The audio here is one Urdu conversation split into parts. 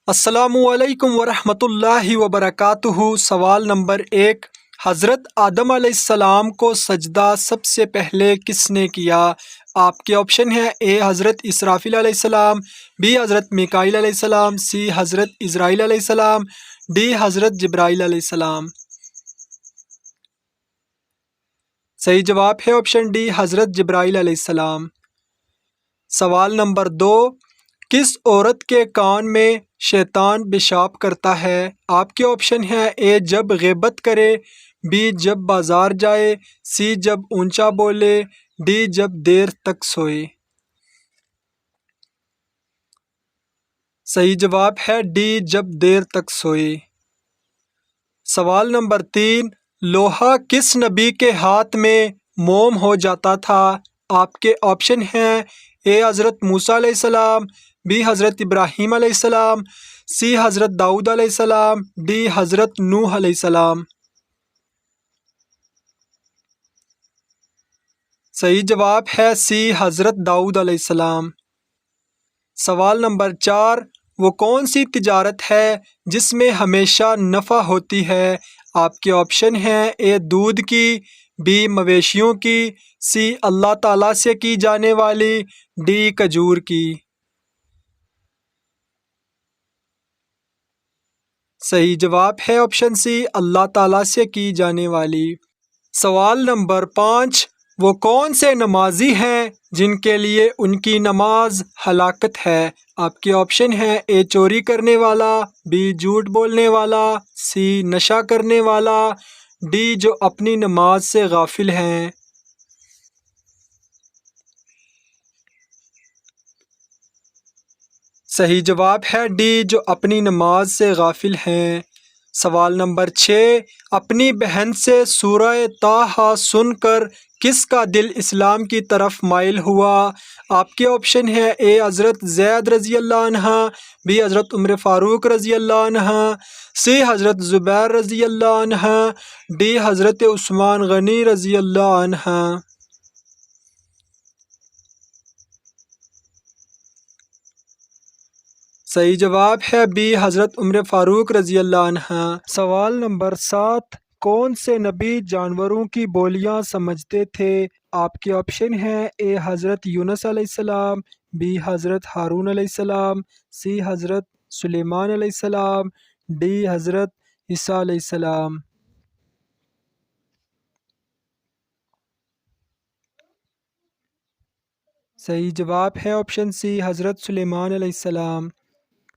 السلام علیکم ورحمۃ اللہ وبرکاتہ۔ سوال نمبر 1، حضرت آدم علیہ السلام کو سجدہ سب سے پہلے کس نے کیا؟ آپ کے آپشن ہیں: اے حضرت اسرافیل علیہ السلام، بی حضرت میکائیل علیہ السلام، سی حضرت عزرائیل علیہ السلام، ڈی حضرت جبرائیل علیہ السلام۔ صحیح جواب ہے آپشن ڈی، حضرت جبرائیل علیہ السلام۔ سوال نمبر 2، کس عورت کے کان میں شیطان پیشاب کرتا ہے؟ آپ کے آپشن ہیں: اے جب غیبت کرے، بی جب بازار جائے، سی جب اونچا بولے، ڈی جب دیر تک سوئے۔ صحیح جواب ہے ڈی، جب دیر تک سوئے۔ سوال نمبر 3، لوہا کس نبی کے ہاتھ میں موم ہو جاتا تھا؟ آپ کے آپشن ہیں: اے حضرت موسیٰ علیہ السلام، بی حضرت ابراہیم علیہ السلام، سی حضرت داؤد علیہ السلام، ڈی حضرت نوح علیہ السلام۔ صحیح جواب ہے سی، حضرت داؤد علیہ السلام۔ سوال نمبر 4، وہ کون سی تجارت ہے جس میں ہمیشہ نفع ہوتی ہے؟ آپ کے آپشن ہیں: اے دودھ کی، بی مویشیوں کی، سی اللہ تعالیٰ سے کی جانے والی، ڈی کھجور کی۔ صحیح جواب ہے آپشن سی، اللہ تعالیٰ سے کی جانے والی۔ سوال نمبر 5، وہ کون سے نمازی ہیں جن کے لیے ان کی نماز ہلاکت ہے؟ آپ کے آپشن ہیں: اے چوری کرنے والا، بی جھوٹ بولنے والا، سی نشہ کرنے والا، ڈی جو اپنی نماز سے غافل ہیں۔ صحیح جواب ہے ڈی، جو اپنی نماز سے غافل ہیں۔ سوال نمبر 6، اپنی بہن سے سورہ طٰہٰ سن کر کس کا دل اسلام کی طرف مائل ہوا؟ آپ کے آپشن ہیں: اے حضرت زید رضی اللہ عنہ، بی حضرت عمر فاروق رضی اللہ عنہ، سی حضرت زبیر رضی اللہ عنہ، ڈی حضرت عثمان غنی رضی اللہ عنہ۔ صحیح جواب ہے بی، حضرت عمر فاروق رضی اللہ عنہ۔ سوال نمبر 7، کون سے نبی جانوروں کی بولیاں سمجھتے تھے؟ آپ کے آپشن ہیں: اے حضرت یونس علیہ السلام، بی حضرت ہارون علیہ السلام، سی حضرت سلیمان علیہ السلام، ڈی حضرت عیسیٰ علیہ السلام۔ صحیح جواب ہے آپشن سی، حضرت سلیمان علیہ السلام۔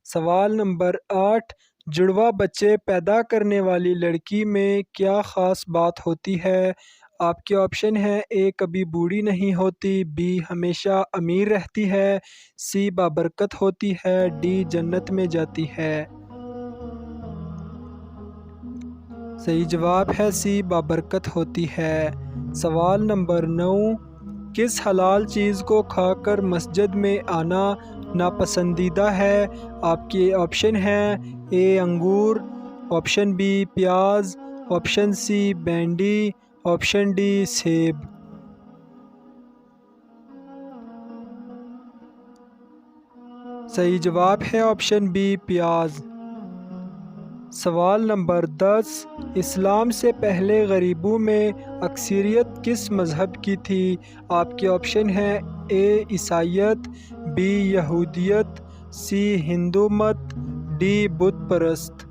سوال نمبر 8، جڑواں بچے پیدا کرنے والی لڑکی میں کیا خاص بات ہوتی ہے؟ آپ کے آپشن ہیں: اے کبھی بوڑھی نہیں ہوتی، بی ہمیشہ امیر رہتی ہے، سی بابرکت ہوتی ہے، ڈی جنت میں جاتی ہے۔ صحیح جواب ہے سی، بابرکت ہوتی ہے۔ سوال نمبر 9، کس حلال چیز کو کھا کر مسجد میں آنا ناپسندیدہ ہے؟ آپ کے آپشن ہیں: اے انگور، آپشن بی پیاز، آپشن سی بھنڈی، آپشن ڈی سیب۔ صحیح جواب ہے آپشن بی پیاز۔ سوال نمبر 10، اسلام سے پہلے غریبوں میں اکثریت کس مذہب کی تھی؟ آپ کے آپشن ہیں: اے عیسائیت، بی یہودیت، سی ہندو مت، ڈی بت پرست۔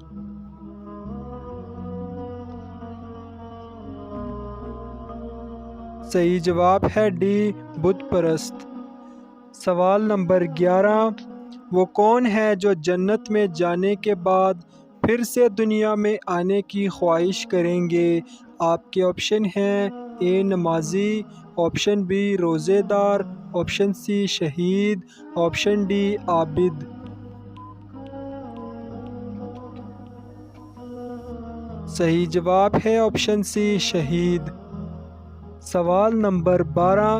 صحیح جواب ہے ڈی، بت پرست۔ سوال نمبر 11، وہ کون ہے جو جنت میں جانے کے بعد پھر سے دنیا میں آنے کی خواہش کریں گے؟ آپ کے آپشن ہیں: اے نمازی، آپشن بی روزے دار، آپشن سی شہید، آپشن ڈی عابد۔ صحیح جواب ہے آپشن سی شہید۔ سوال نمبر 12،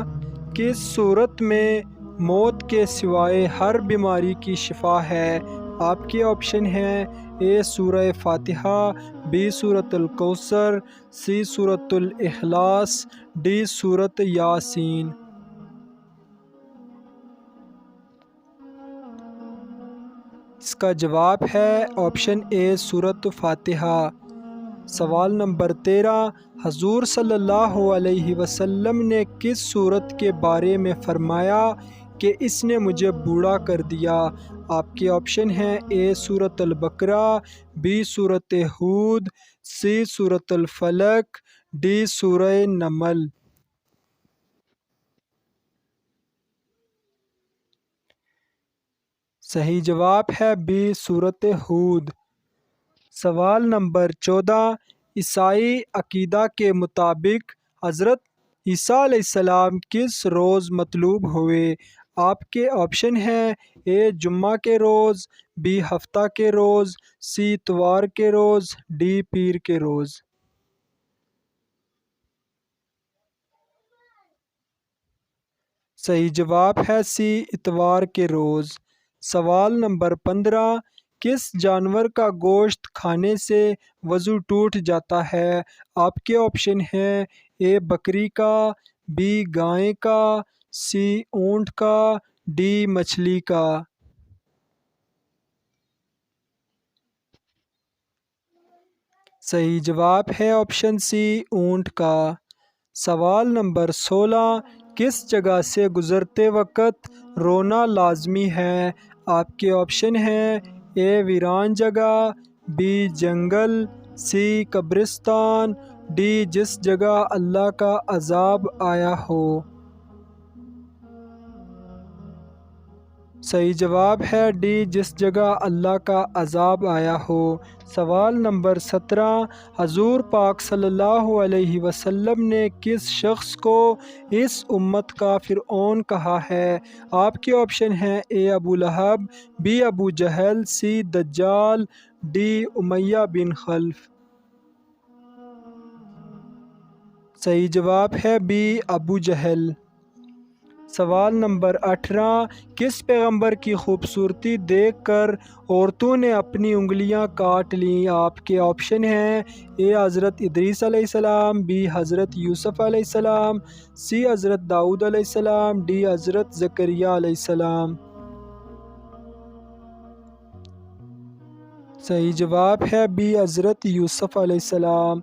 کس صورت میں موت کے سوائے ہر بیماری کی شفا ہے؟ آپ کے آپشن ہیں: اے سورہ فاتحہ، بی سورۃ الکوثر، سی سورۃ الاخلاص، ڈی سورۃ یاسین۔ اس کا جواب ہے آپشن اے سورۃ فاتحہ۔ سوال نمبر 13، حضور صلی اللہ علیہ وسلم نے کس سورت کے بارے میں فرمایا کہ اس نے مجھے بوڑھا کر دیا؟ آپ کے آپشن ہیں اے سورۃ البقرہ، بی سورۃ ہود، سی سورۃ الفلق، ڈی سورہ نمل۔ صحیح جواب ہے بی سورۃ ہود۔ سوال نمبر 14، عیسائی عقیدہ کے مطابق حضرت عیسیٰ علیہ السلام کس روز مطلوب ہوئے؟ آپ کے آپشن ہیں اے جمعہ کے روز، بی ہفتہ کے روز، سی اتوار کے روز، ڈی پیر کے روز۔ صحیح جواب ہے سی اتوار کے روز۔ سوال نمبر 15، کس جانور کا گوشت کھانے سے وضو ٹوٹ جاتا ہے؟ آپ کے آپشن ہیں اے بکری کا، بی گائے کا، سی اونٹ کا، ڈی مچھلی کا۔ صحیح جواب ہے آپشن سی اونٹ کا۔ سوال نمبر 16، کس جگہ سے گزرتے وقت رونا لازمی ہے؟ آپ کے آپشن ہیں اے ویران جگہ، بی جنگل، سی قبرستان، ڈی جس جگہ اللہ کا عذاب آیا ہو۔ صحیح جواب ہے ڈی جس جگہ اللہ کا عذاب آیا ہو۔ سوال نمبر 17، حضور پاک صلی اللہ علیہ وسلم نے کس شخص کو اس امت کا فرعون کہا ہے؟ آپ کے آپشن ہیں اے ابو لہب، بی ابو جہل، سی دجال، ڈی امیہ بن خلف۔ صحیح جواب ہے بی ابو جہل۔ سوال نمبر 18، کس پیغمبر کی خوبصورتی دیکھ کر عورتوں نے اپنی انگلیاں کاٹ لیں؟ آپ کے آپشن ہیں اے حضرت ادریس علیہ السلام، بی حضرت یوسف علیہ السلام، سی حضرت داؤد علیہ السلام، ڈی حضرت زکریا علیہ السلام۔ صحیح جواب ہے بی حضرت یوسف علیہ السلام۔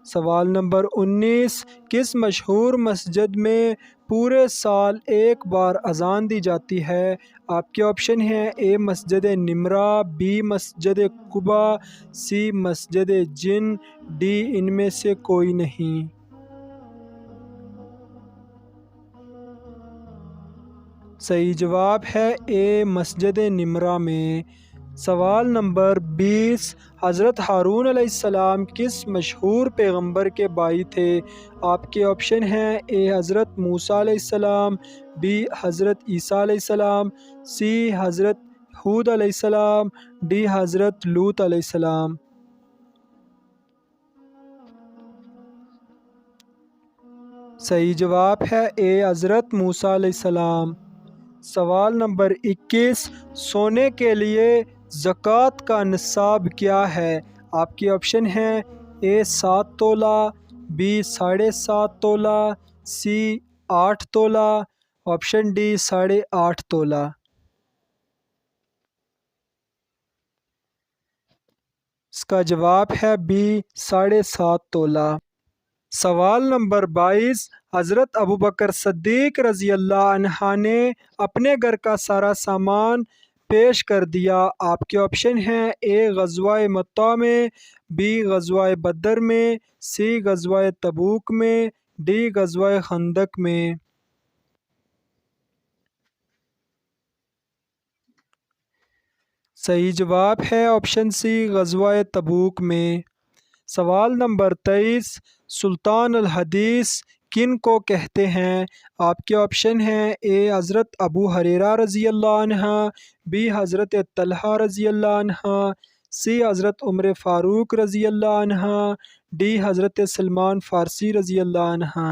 سوال نمبر 19، کس مشہور مسجد میں پورے سال ایک بار اذان دی جاتی ہے؟ آپ کے آپشن ہیں اے مسجد نمرہ، بی مسجد قباء، سی مسجد جن، ڈی ان میں سے کوئی نہیں۔ صحیح جواب ہے اے مسجد نمرہ میں۔ سوال نمبر 20، حضرت ہارون علیہ السلام کس مشہور پیغمبر کے بھائی تھے؟ آپ کے آپشن ہیں اے حضرت موسیٰ علیہ السلام، بی حضرت عیسیٰ علیہ السلام، سی حضرت ہود علیہ السلام، ڈی حضرت لوط علیہ السلام۔ صحیح جواب ہے اے حضرت موسیٰ علیہ السلام۔ سوال نمبر 21، سونے کے لیے زکوٰۃ کا نصاب کیا ہے؟ آپ کے آپشن ہیں اے 7 تولہ، بی 7.5 تولہ، سی 8 تولہ، آپشن ڈی 8.5 تولہ۔ اس کا جواب ہے بی 7.5 تولہ۔ سوال نمبر 22، حضرت ابوبکر صدیق رضی اللہ عنہ نے اپنے گھر کا سارا سامان پیش کر دیا۔ آپ کے آپشن ہیں اے غزوہ مؤتہ میں، بی غزوہ بدر میں، سی غزوہ تبوک میں، ڈی غزوہ خندق میں۔ صحیح جواب ہے آپشن سی غزوہ تبوک میں۔ سوال نمبر 23، سلطان الحدیث کن کو کہتے ہیں؟ آپ کے آپشن ہیں اے حضرت ابو ہریرہ رضی اللہ عنہ، بی حضرت طلحہ رضی اللہ عنہ، سی حضرت عمر فاروق رضی اللہ عنہ، ڈی حضرت سلمان فارسی رضی اللہ عنہ۔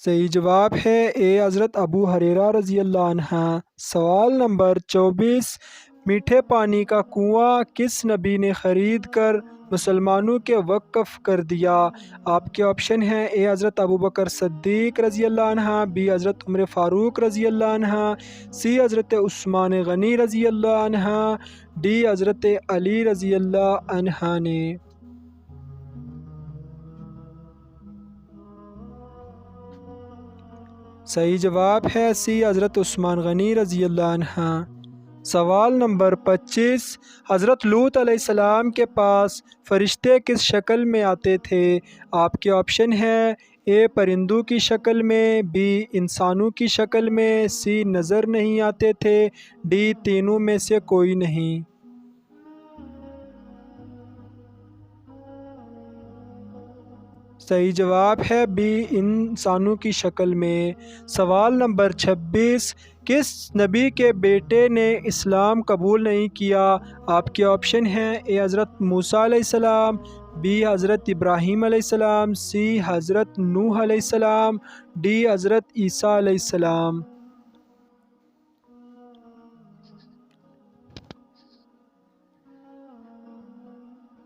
صحیح جواب ہے اے حضرت ابو ہریرہ رضی اللہ عنہ۔ سوال نمبر 24، میٹھے پانی کا کنواں کس نبی نے خرید کر مسلمانوں کے وقف کر دیا؟ آپ کے آپشن ہیں اے حضرت ابوبکر صدیق رضی اللہ عنہ، بی حضرت عمر فاروق رضی اللہ عنہ، سی حضرت عثمان غنی رضی اللہ عنہ، ڈی حضرت علی رضی اللہ عنہ نے۔ صحیح جواب ہے سی حضرت عثمان غنی رضی اللہ عنہ۔ سوال نمبر 25، حضرت لوط علیہ السلام کے پاس فرشتے کس شکل میں آتے تھے؟ آپ کے آپشن ہیں اے پرندوں کی شکل میں، بی انسانوں کی شکل میں، سی نظر نہیں آتے تھے، ڈی تینوں میں سے کوئی نہیں۔ صحیح جواب ہے بی انسانوں کی شکل میں۔ سوال نمبر 26، کس نبی کے بیٹے نے اسلام قبول نہیں کیا؟ آپ کے آپشن ہیں اے حضرت موسیٰ علیہ السلام، بی حضرت ابراہیم علیہ السلام، سی حضرت نوح علیہ السلام، ڈی حضرت عیسیٰ علیہ السلام۔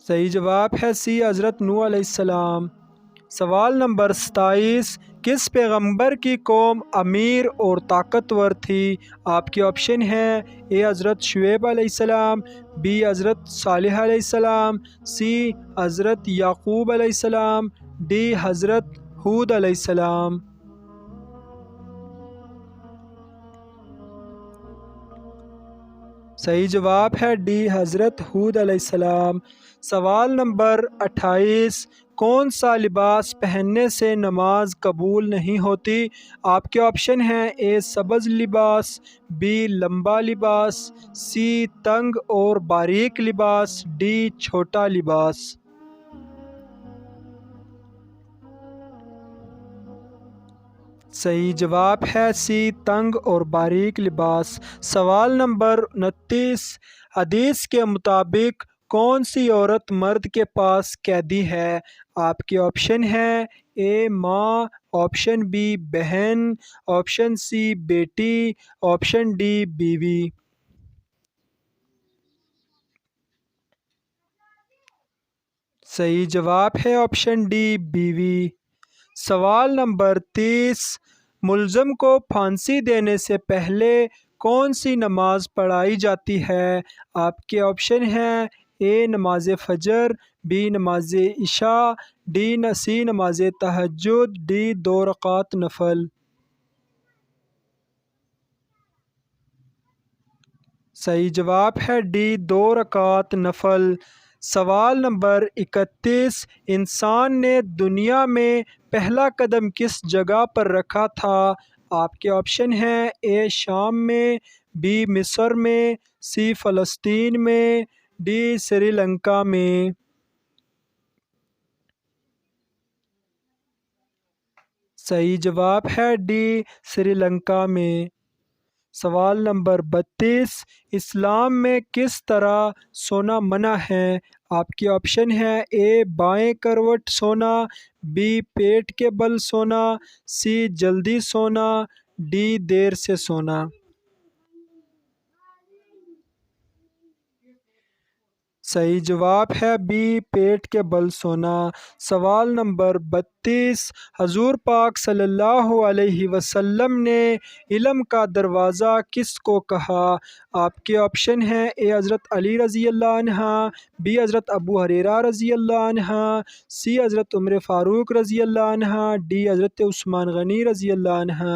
صحیح جواب ہے سی حضرت نوح علیہ السلام۔ سوال نمبر 27، کس پیغمبر کی قوم امیر اور طاقتور تھی؟ آپ کے آپشن ہیں اے حضرت شعیب علیہ السلام، بی حضرت صالح علیہ السلام، سی حضرت یعقوب علیہ السلام، ڈی حضرت ہود علیہ السلام۔ صحیح جواب ہے ڈی حضرت ہود علیہ السلام۔ سوال نمبر 28، کون سا لباس پہننے سے نماز قبول نہیں ہوتی؟ آپ کے آپشن ہیں اے سبز لباس، بی لمبا لباس، سی تنگ اور باریک لباس، ڈی چھوٹا لباس۔ صحیح جواب ہے سی تنگ اور باریک لباس۔ سوال نمبر 29، حدیث کے مطابق کون سی عورت مرد کے پاس قیدی ہے؟ آپ کے آپشن ہیں اے ماں، آپشن بی بہن، آپشن سی بیٹی، آپشن ڈی بیوی۔ صحیح جواب ہے آپشن ڈی بیوی۔ سوال نمبر 30، ملزم کو پھانسی دینے سے پہلے کون سی نماز پڑھائی جاتی ہے؟ آپ کے آپشن ہیں اے نماز فجر، بی نماز عشاء، سی نماز تہجد، ڈی 2 رکعت نفل۔ صحیح جواب ہے ڈی 2 رکعت نفل۔ سوال نمبر 31، انسان نے دنیا میں پہلا قدم کس جگہ پر رکھا تھا؟ آپ کے آپشن ہیں اے شام میں، بی مصر میں، سی فلسطین میں، ڈی سری لنکا میں۔ صحیح جواب ہے ڈی سری لنکا میں۔ سوال نمبر 32، اسلام میں کس طرح سونا منع ہے؟ آپ کے آپشن ہیں اے بائیں کروٹ سونا، بی پیٹ کے بل سونا، سی جلدی سونا، ڈی دیر سے سونا۔ صحیح جواب ہے بی پیٹ کے بل سونا۔ سوال نمبر 32، حضور پاک صلی اللہ علیہ وسلم نے علم کا دروازہ کس کو کہا؟ آپ کے آپشن ہیں اے حضرت علی رضی اللہ عنہ، بی حضرت ابو ہریرہ رضی اللہ عنہ، سی حضرت عمر فاروق رضی اللہ عنہ، ڈی حضرت عثمان غنی رضی اللہ عنہ۔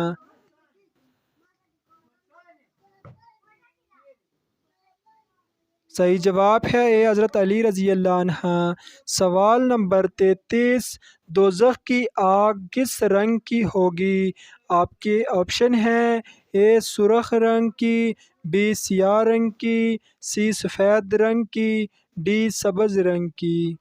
صحیح جواب ہے اے حضرت علی رضی اللہ عنہ۔ سوال نمبر 33، دوزخ کی آگ کس رنگ کی ہوگی؟ آپ کے آپشن ہیں اے سرخ رنگ کی، بی سیاہ رنگ کی، سی سفید رنگ کی، ڈی سبز رنگ کی۔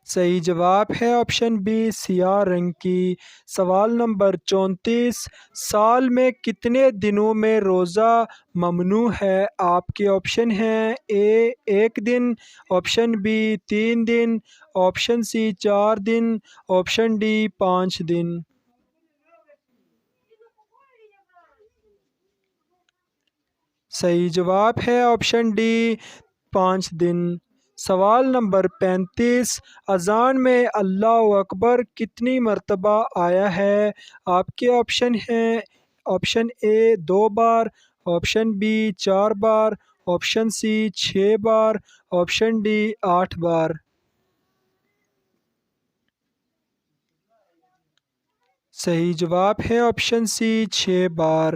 صحیح جواب ہے آپشن بی سیاہ رنگ کی۔ سوال نمبر 34، سال میں کتنے دنوں میں روزہ ممنوع ہے؟ آپ کے آپشن ہیں اے 1 دن، آپشن بی 3 دن، آپشن سی 4 دن، آپشن ڈی 5 دن۔ صحیح جواب ہے آپشن ڈی 5 دن۔ سوال نمبر 35، اذان میں اللہ اکبر کتنی مرتبہ آیا ہے؟ آپ کے آپشن ہیں: آپشن اے 2 بار، آپشن بی 4 بار، آپشن سی 6 بار، آپشن ڈی 8 بار۔ صحیح جواب ہے آپشن سی 6 بار۔